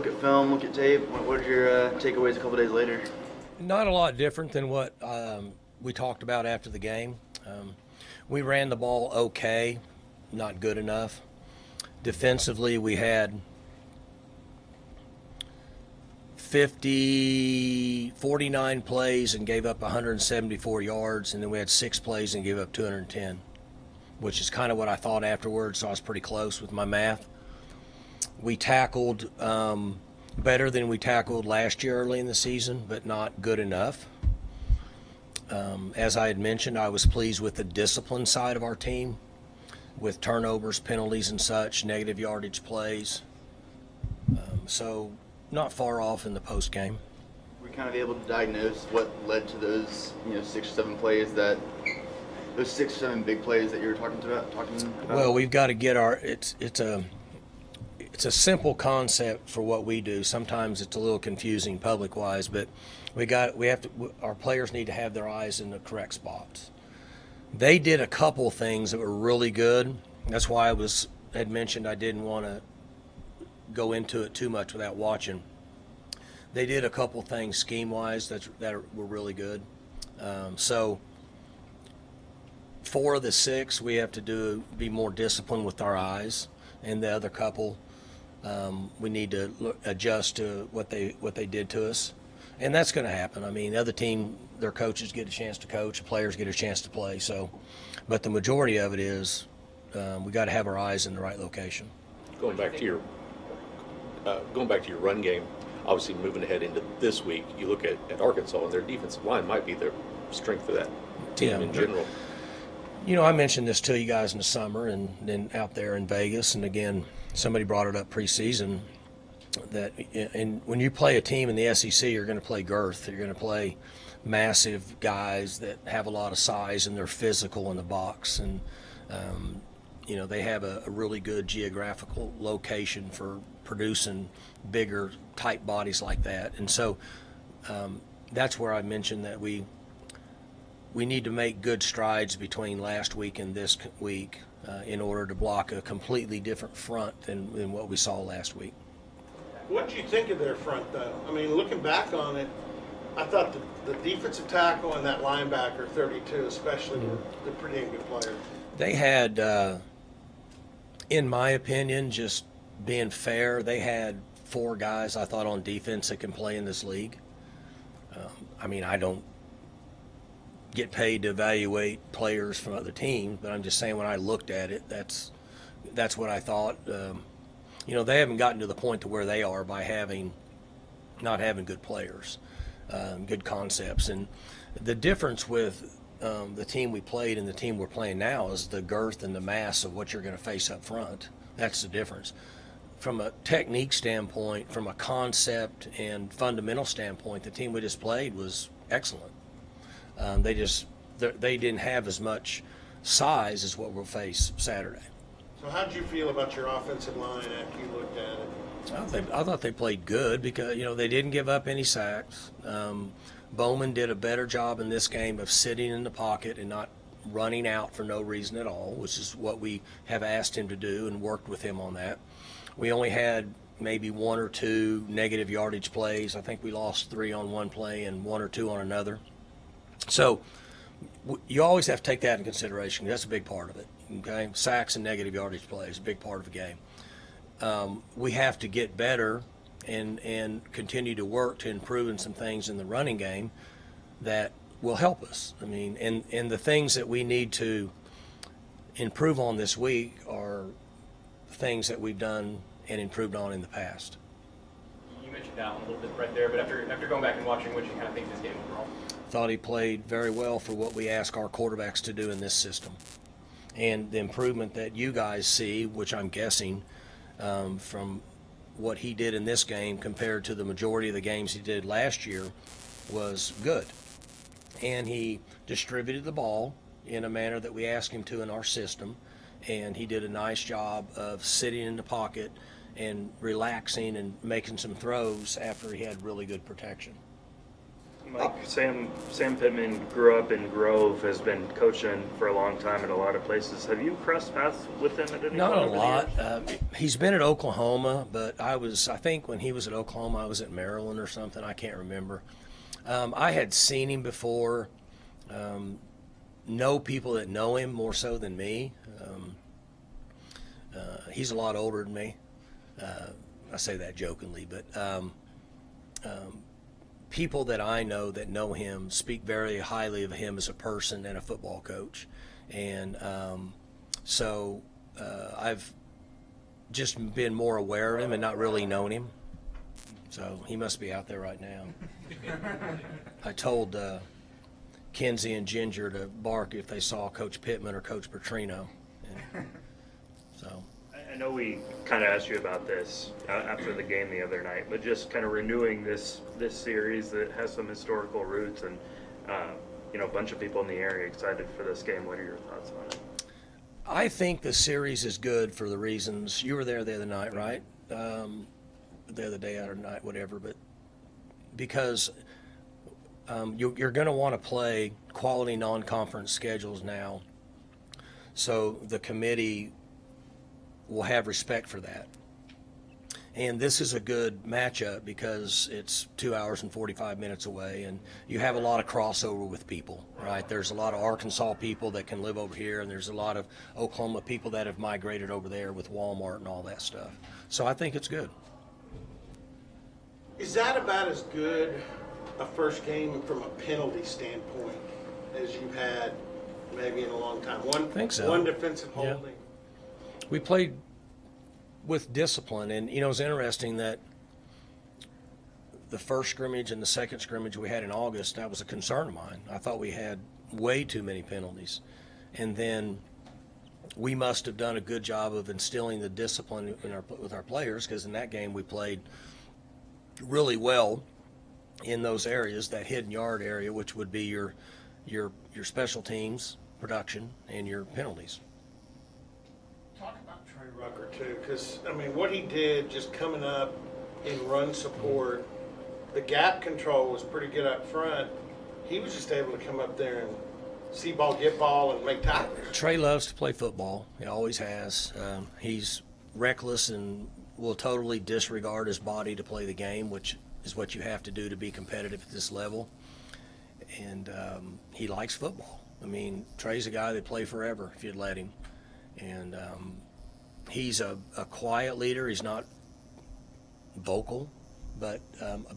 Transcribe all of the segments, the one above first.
look at film, look at tape. What are your takeaways a couple days later? Not a lot different than what we talked about after the game. We ran the ball okay, not good enough. Defensively, we had 49 plays and gave up 174 yards, and then we had 6 plays and gave up 210, which is kind of what I thought afterwards, so I was pretty close with my math. We tackled better than we tackled last year early in the season, but not good enough. As I had mentioned, I was pleased with the discipline side of our team, with turnovers, penalties, and such, negative yardage plays. So not far off in the post game. We're kind of able to diagnose what led to those 6 or 7 plays those 6 or 7 big plays that you were talking about. Well, we've got to get it's a simple concept for what we do. Sometimes it's a little confusing public wise, but our players need to have their eyes in the correct spots. They did a couple things that were really good. That's why I had mentioned I didn't want to go into it too much without watching. They did a couple things scheme wise that were really good. So 4 of the 6 we have to be more disciplined with our eyes, and the other couple we need to adjust to what they did to us, and that's going to happen. I mean, the other team, their coaches get a chance to coach, players get a chance to play. So, but the majority of it is we got to have our eyes in the right location. Going back to your run game, obviously moving ahead into this week, you look at Arkansas, and their defensive line might be the strength of that team in general. I mentioned this to you guys in the summer and then out there in Vegas, and again, somebody brought it up preseason that when you play a team in the SEC, you're going to play girth. You're going to play massive guys that have a lot of size and they're physical in the box. And, they have a really good geographical location for producing bigger type bodies like that. And so that's where I mentioned that we need to make good strides between last week and this week in order to block a completely different front than what we saw last week. What did you think of their front, though? I mean, looking back on it, I thought the defensive tackle and that linebacker, 32 especially, were pretty damn good players. They had, in my opinion, just being fair, they had 4 guys I thought on defense that can play in this league. I don't get paid to evaluate players from other teams, but I'm just saying when I looked at it, that's what I thought. They haven't gotten to the point to where they are by not having good players, good concepts. And the difference with the team we played and the team we're playing now is the girth and the mass of what you're going to face up front. That's the difference. From a technique standpoint, from a concept and fundamental standpoint, the team we just played was excellent. They didn't have as much size as what we'll face Saturday. So how did you feel about your offensive line after you looked at it? I thought they played good because they didn't give up any sacks. Bowman did a better job in this game of sitting in the pocket and not running out for no reason at all, which is what we have asked him to do and worked with him on that. We only had maybe 1 or 2 negative yardage plays. I think we lost 3 on one play and 1 or 2 on another. So you always have to take that in consideration. That's a big part of it. Okay, sacks and negative yardage plays, a big part of the game. We have to get better and continue to work to improving some things in the running game that will help us. And the things that we need to improve on this week are things that we've done and improved on in the past. You mentioned Allen a little bit right there, but after going back and watching, what you kind of think of this game overall? Thought he played very well for what we ask our quarterbacks to do in this system. And the improvement that you guys see, which I'm guessing from what he did in this game compared to the majority of the games he did last year, was good. And he distributed the ball in a manner that we asked him to in our system, and he did a nice job of sitting in the pocket and relaxing and making some throws after he had really good protection. Mike, Sam Pittman grew up in Grove, has been coaching for a long time at a lot of places. Have you crossed paths with him at any Not point a over the lot. years? He's been at Oklahoma, but I think when he was at Oklahoma, I was at Maryland or something. I can't remember. I had seen him before, know people that know him more so than me. He's a lot older than me. I say that jokingly, but people that I know that know him speak very highly of him as a person and a football coach. And so I've just been more aware of him and not really known him. So he must be out there right now. I told Kenzie and Ginger to bark if they saw Coach Pittman or Coach Petrino. And so I know we kind of asked you about this after the game the other night, but just kind of renewing this series that has some historical roots and a bunch of people in the area excited for this game. What are your thoughts on it? I think the series is good for the reasons you were there the other night, right? The other day, other night, whatever. But because you're going to want to play quality non-conference schedules now, so the committee will have respect for that. And this is a good matchup because it's 2 hours and 45 minutes away, and you have a lot of crossover with people, right? There's a lot of Arkansas people that can live over here, and there's a lot of Oklahoma people that have migrated over there with Walmart and all that stuff. So I think it's good. Is that about as good a first game from a penalty standpoint as you've had maybe in a long time? I think so. One defensive Yeah. holding. We played with discipline, and it's interesting that the first scrimmage and the second scrimmage we had in August, that was a concern of mine. I thought we had way too many penalties, and then we must have done a good job of instilling the discipline with our players, because in that game we played really well in those areas, that hidden yard area, which would be your special teams production and your penalties. Talk about Trey Rucker too, because what he did just coming up in run support, the gap control was pretty good up front. He was just able to come up there and see ball, get ball, and make tackles. Trey loves to play football. He always has. He's reckless and will totally disregard his body to play the game, which is what you have to do to be competitive at this level. And he likes football. Trey's a guy that play forever if you'd let him. And he's a quiet leader. He's not vocal, but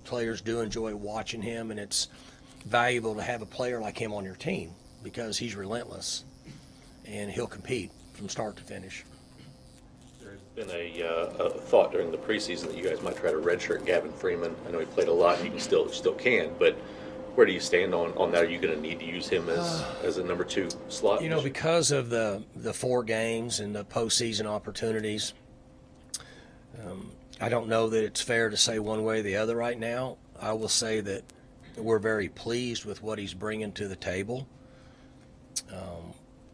players do enjoy watching him, and it's valuable to have a player like him on your team because he's relentless, and he'll compete from start to finish. There's been a thought during the preseason that you guys might try to redshirt Gavin Freeman. I know he played a lot, and you can still can, but where do you stand on that? Are you going to need to use him as a number 2 slot? Because of the 4 games and the postseason opportunities, I don't know that it's fair to say one way or the other right now. I will say that we're very pleased with what he's bringing to the table.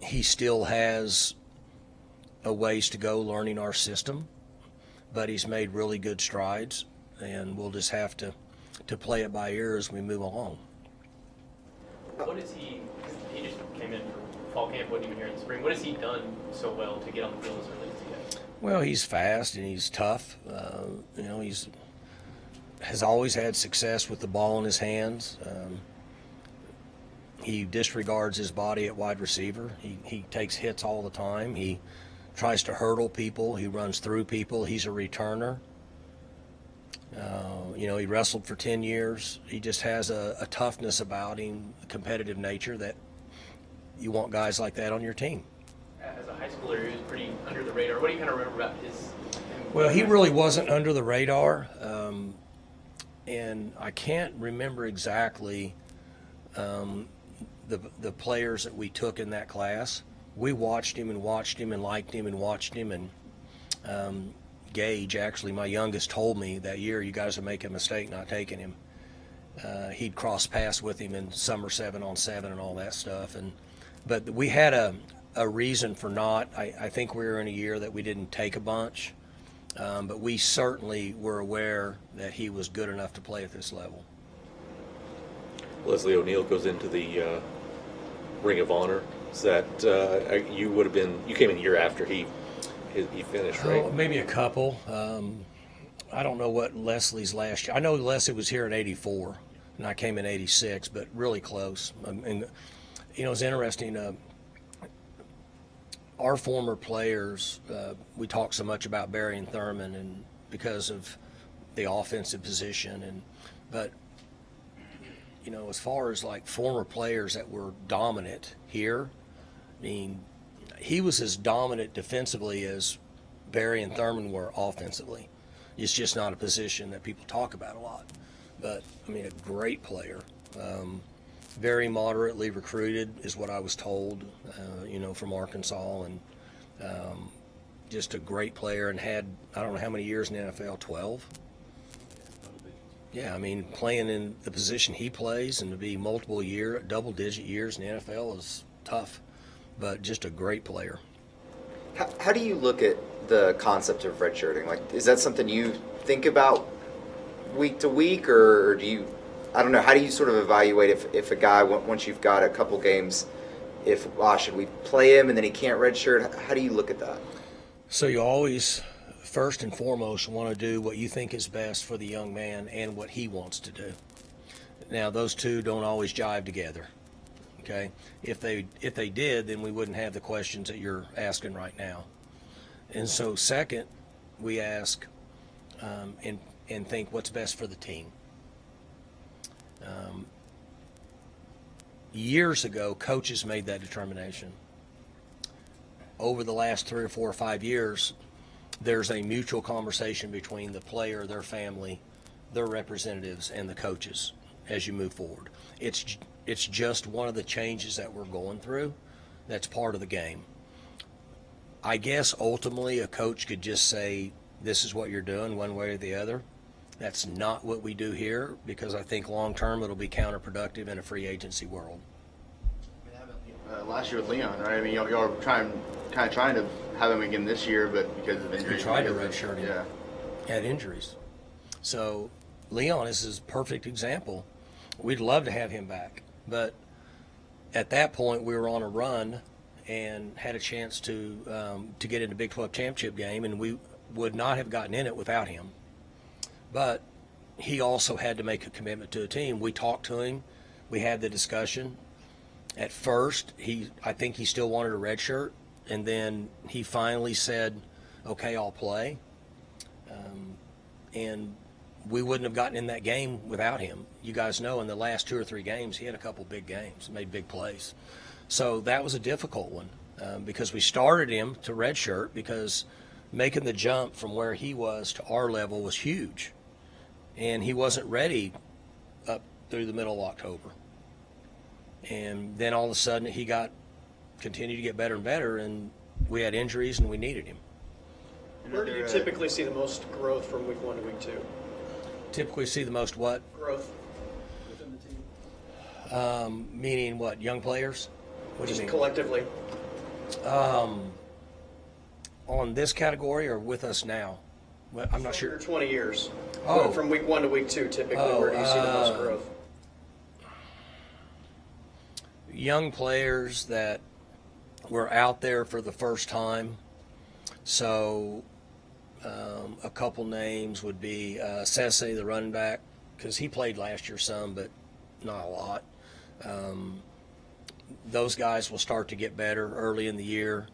He still has a ways to go learning our system, but he's made really good strides, and we'll just have to play it by ear as we move along. What is he just came in for fall camp, wasn't even here in the spring. What has he done so well to get on the field as early as he has? Well, he's fast and he's tough. He's has always had success with the ball in his hands. He disregards his body at wide receiver. He takes hits all the time. He tries to hurdle people. He runs through people. He's a returner. He wrestled for 10 years. He just has a toughness about him, a competitive nature that you want guys like that on your team. As a high schooler, he was pretty under the radar. What do you kind of remember about him? Well, he really wasn't under the radar, and I can't remember exactly the players that we took in that class. We watched him and liked him and watched him, and Gage, actually, my youngest, told me that year, you guys would make a mistake not taking him. He'd cross paths with him in summer 7-on-7 and all that stuff. But we had a reason for not. I think we were in a year that we didn't take a bunch, but we certainly were aware that he was good enough to play at this level. Leslie O'Neal goes into the Ring of Honor. Is that you came in a year after he finished, right? Oh, maybe a couple. I don't know what Leslie's last year. I know Leslie was here in '84, and I came in '86, but really close. And it's interesting. Our former players, we talk so much about Barry and Thurman, and because of the offensive position, but as far as like former players that were dominant here, I mean, he was as dominant defensively as Barry and Thurman were offensively. It's just not a position that people talk about a lot. But, I mean, a great player. Very moderately recruited is what I was told, from Arkansas. And just a great player and had, I don't know how many years in the NFL, 12? Yeah, I mean, playing in the position he plays and to be double-digit years in the NFL is tough. But just a great player. How do you look at the concept of redshirting? Like, is that something you think about week to week, or do you? I don't know. How do you sort of evaluate if a guy, once you've got a couple games, should we play him and then he can't redshirt? How do you look at that? So you always, first and foremost, want to do what you think is best for the young man and what he wants to do. Now, those two don't always jive together. Okay, if they did, then we wouldn't have the questions that you're asking right now. And so, second, we ask and think what's best for the team. Years ago, coaches made that determination. Over the last 3 or 4 or 5 years, there's a mutual conversation between the player, their family, their representatives, and the coaches as you move forward. It's just one of the changes that we're going through. That's part of the game. I guess ultimately a coach could just say, this is what you're doing one way or the other. That's not what we do here, because I think long term it'll be counterproductive in a free agency world. Last year with Leon, right? I mean, y'all are trying to have him again this year, but because of injuries. We tried to redshirt him. Yeah. Had injuries. So Leon is his perfect example. We'd love to have him back. But at that point, we were on a run and had a chance to get in the Big 12 championship game, and we would not have gotten in it without him. But he also had to make a commitment to a team. We talked to him. We had the discussion. At first, I think he still wanted a red shirt, and then he finally said, okay, I'll play. And we wouldn't have gotten in that game without him. You guys know in the last 2 or 3 games, he had a couple big games, made big plays. So that was a difficult one because we started him to redshirt because making the jump from where he was to our level was huge. And he wasn't ready up through the middle of October. And then all of a sudden he continued to get better and better, and we had injuries and we needed him. Where do you typically see the most growth from week 1 to week 2? Typically see the most what? Growth within the team. Meaning what? Young players? What do you Just mean? collectively. On this category or with us now? Well, I'm not For sure. 20 years. Oh. From week 1 to week 2, typically, where do you see the most growth? Young players that were out there for the first time. So a couple names would be Sese, the running back, because he played last year some, but not a lot. Those guys will start to get better early in the year.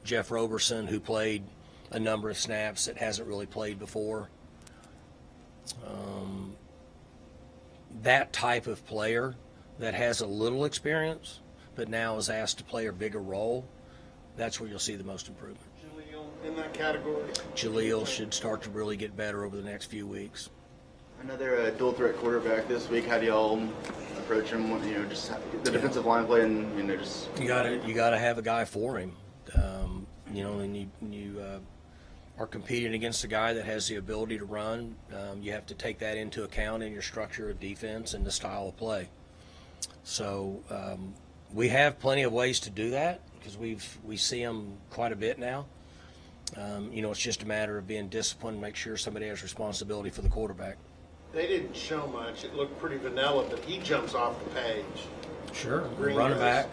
Jeff Roberson, who played a number of snaps that hasn't really played before. That type of player that has a little experience, but now is asked to play a bigger role, that's where you'll see the most improvement. Jaleel in that category. Jaleel should start to really get better over the next few weeks. Another dual threat quarterback this week. How do y'all approach him? Just the defensive line play, and just You gotta have a guy for him. And you are competing against a guy that has the ability to run. You have to take that into account in your structure of defense and the style of play. So we have plenty of ways to do that because we see them quite a bit now. It's just a matter of being disciplined, make sure somebody has responsibility for the quarterback. They didn't show much. It looked pretty vanilla, but he jumps off the page. Sure, Green running goes. back.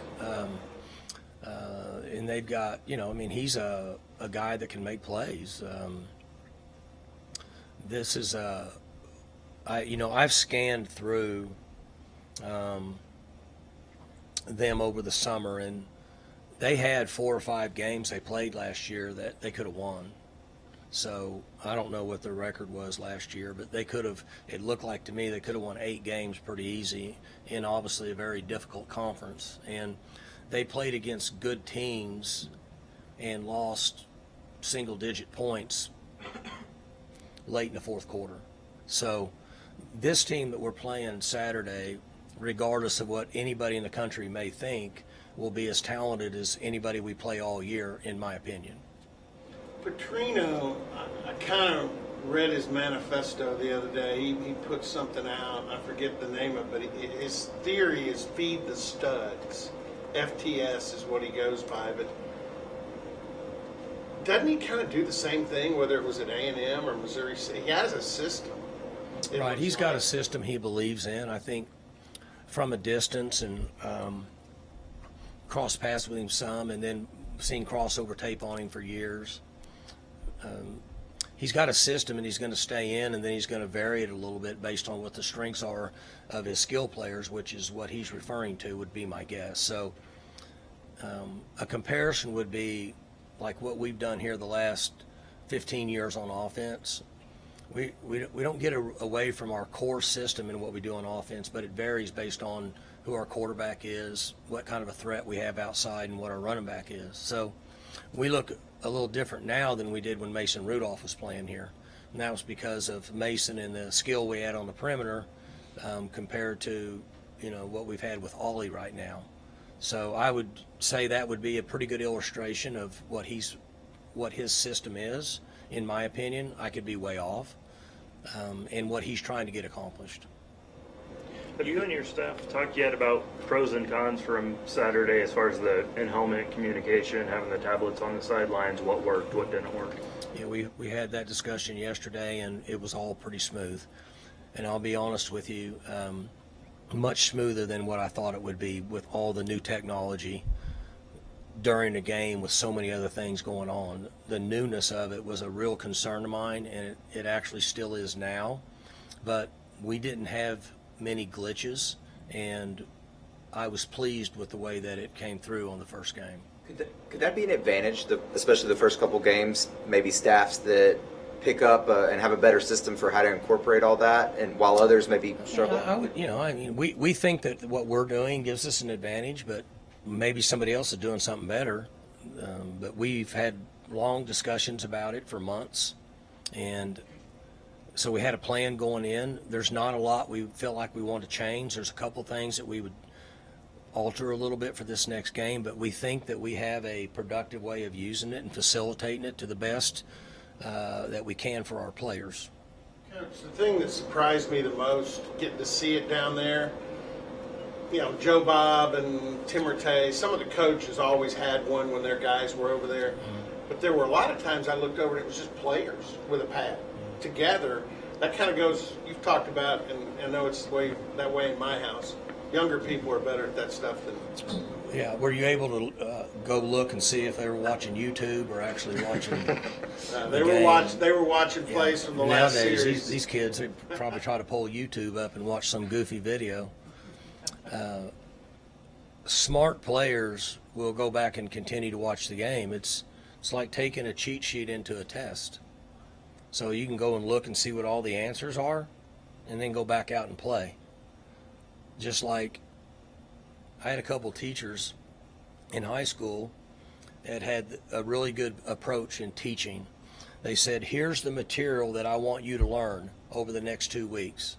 And they've got, I mean, he's a guy that can make plays. This is I've scanned through them over the summer, and they had 4 or 5 games they played last year that they could have won. So I don't know what their record was last year, but they could have, it looked like to me, they could have won 8 games pretty easy in obviously a very difficult conference. And they played against good teams and lost single-digit points late in the fourth quarter. So this team that we're playing Saturday, regardless of what anybody in the country may think, will be as talented as anybody we play all year, in my opinion. Petrino, I kind of read his manifesto the other day. He put something out. I forget the name of it, but his theory is feed the studs. FTS is what he goes by, but doesn't he kind of do the same thing, whether it was at A&M or Missouri State? He has a system. Right, he's got a system he believes in. I think from a distance, and cross paths with him some, and then seen crossover tape on him for years. He's got a system, and he's going to stay in, and then he's going to vary it a little bit based on what the strengths are of his skill players, which is what he's referring to, would be my guess. So a comparison would be like what we've done here the last 15 years on offense. We don't get away from our core system in what we do on offense, but it varies based on who our quarterback is, what kind of a threat we have outside, and what our running back is. So we look a little different now than we did when Mason Rudolph was playing here. And that was because of Mason and the skill we had on the perimeter compared to, what we've had with Ollie right now. So I would say that would be a pretty good illustration of what his system is, in my opinion. I could be way off, and what he's trying to get accomplished. Have you and your staff talked yet about pros and cons from Saturday as far as the in-helmet communication, having the tablets on the sidelines, what worked, what didn't work? Yeah, we had that discussion yesterday, and it was all pretty smooth. And I'll be honest with you, much smoother than what I thought it would be with all the new technology during the game with so many other things going on. The newness of it was a real concern of mine, and it actually still is now. But we didn't have many glitches, and I was pleased with the way that it came through on the first game. Could that be an advantage, especially the first couple games, maybe staffs that pick up and have a better system for how to incorporate all that, and while others maybe struggle? We think that what we're doing gives us an advantage, but maybe somebody else is doing something better. But we've had long discussions about it for months, and so we had a plan going in. There's not a lot we feel like we want to change. There's a couple things that we would alter a little bit for this next game, but we think that we have a productive way of using it and facilitating it to the best that we can for our players. Coach, the thing that surprised me the most, getting to see it down there, Joe Bob and Timurtay, some of the coaches always had one when their guys were over there. But there were a lot of times I looked over and it was just players with a pad together. That kind of goes, you've talked about, and I know it's that way in my house. Younger people are better at that stuff than. Yeah, were you able to go look and see if they were watching YouTube or actually watching? They were watching plays from the last nowadays, series. these kids, they probably try to pull YouTube up and watch some goofy video. Smart players will go back and continue to watch the game. It's like taking a cheat sheet into a test. So you can go and look and see what all the answers are, and then go back out and play. Just like I had a couple teachers in high school that had a really good approach in teaching. They said, here's the material that I want you to learn over the next 2 weeks.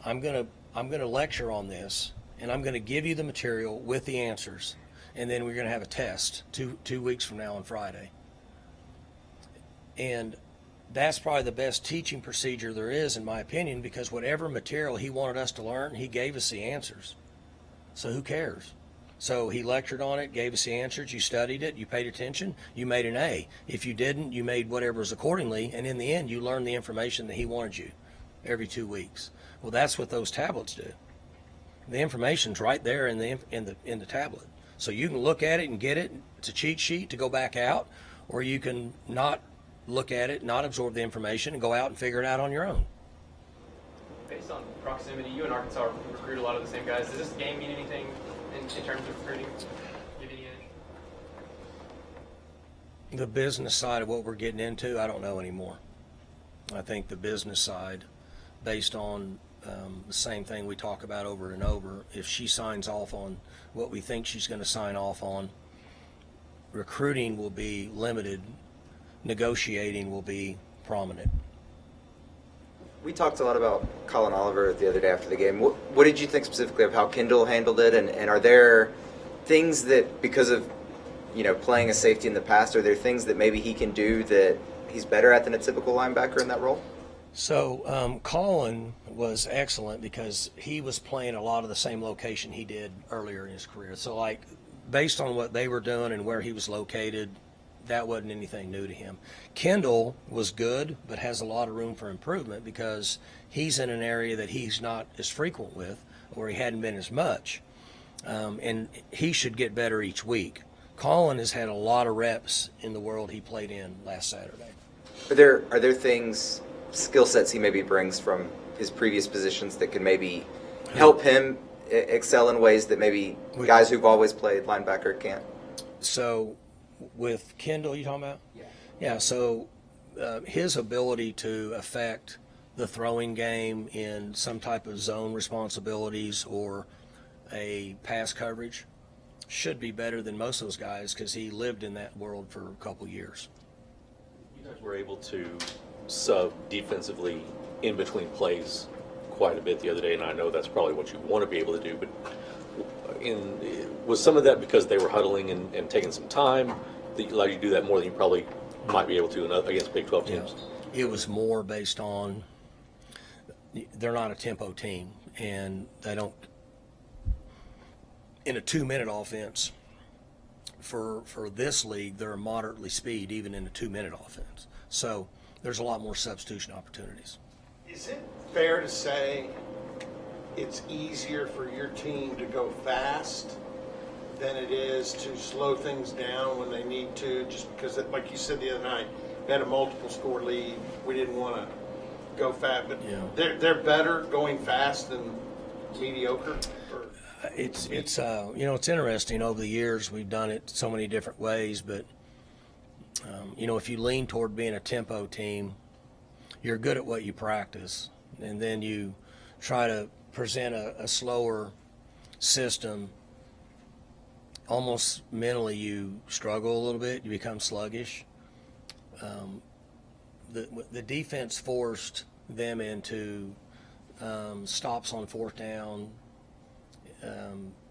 I'm gonna lecture on this, and I'm gonna give you the material with the answers, and then we're gonna have a test two weeks from now on Friday. And that's probably the best teaching procedure there is, in my opinion, because whatever material he wanted us to learn, he gave us the answers. So who cares? So he lectured on it, gave us the answers, you studied it, you paid attention, you made an A. If you didn't, you made whatever was accordingly, and in the end, you learned the information that he wanted you. every 2 weeks. Well, that's what those tablets do. The information's right there in the tablet. So you can look at it and get it. It's a cheat sheet to go back out, or you can not look at it, not absorb the information, and go out and figure it out on your own. Based on proximity, you and Arkansas recruit a lot of the same guys. Does this game mean anything in terms of recruiting? Give any edge? The business side of what we're getting into, I don't know anymore. I think the business side, based on the same thing we talk about over and over, if she signs off on what we think she's going to sign off on, recruiting will be limited, negotiating will be prominent. We talked a lot about Colin Oliver the other day after the game. What did you think specifically of how Kendall handled it? And are there things that, because of playing a safety in the past, are there things that maybe he can do that he's better at than a typical linebacker in that role? So Colin was excellent because he was playing a lot of the same location he did earlier in his career. So, like, based on what they were doing and where he was located, that wasn't anything new to him. Kendall was good, but has a lot of room for improvement because he's in an area that he's not as frequent with, or he hadn't been as much, and he should get better each week. Colin has had a lot of reps in the world he played in last Saturday. Are there things, skill sets he maybe brings from his previous positions that could maybe help him excel in ways that maybe guys who've always played linebacker can't? So with Kendall, you talking about? Yeah, so his ability to affect the throwing game in some type of zone responsibilities or a pass coverage should be better than most of those guys because he lived in that world for a couple years. You guys were able to sub defensively in between plays quite a bit the other day, and I know that's probably what you want to be able to do, but was some of that because they were huddling and taking some time that allowed you to do that more than you probably might be able to against Big 12 teams? Yeah. It was more based on they're not a tempo team, and they don't – in a 2-minute offense, for this league, they're moderately speed even in a 2-minute offense. So there's a lot more substitution opportunities. Is it fair to say it's easier for your team to go fast than it is to slow things down when they need to, just because, like you said the other night, we had a multiple score lead. We didn't want to go fast, but they're better going fast than mediocre? It's interesting. Over the years, we've done it so many different ways, but if you lean toward being a tempo team, you're good at what you practice, and then you try to present a slower system. Almost mentally, you struggle a little bit. You become sluggish. The defense forced them into stops on fourth down.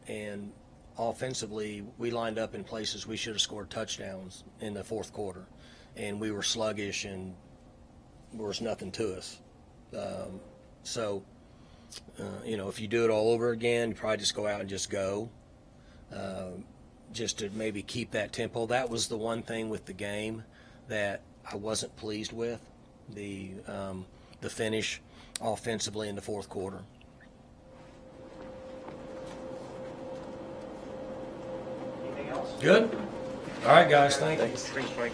And offensively, we lined up in places we should have scored touchdowns in the fourth quarter, and we were sluggish and there was nothing to us. If you do it all over again, you probably just go out and just go, just to maybe keep that tempo. That was the one thing with the game that I wasn't pleased with, the finish offensively in the fourth quarter. Anything else? Good. All right, guys. Thank you. Thanks, Mike.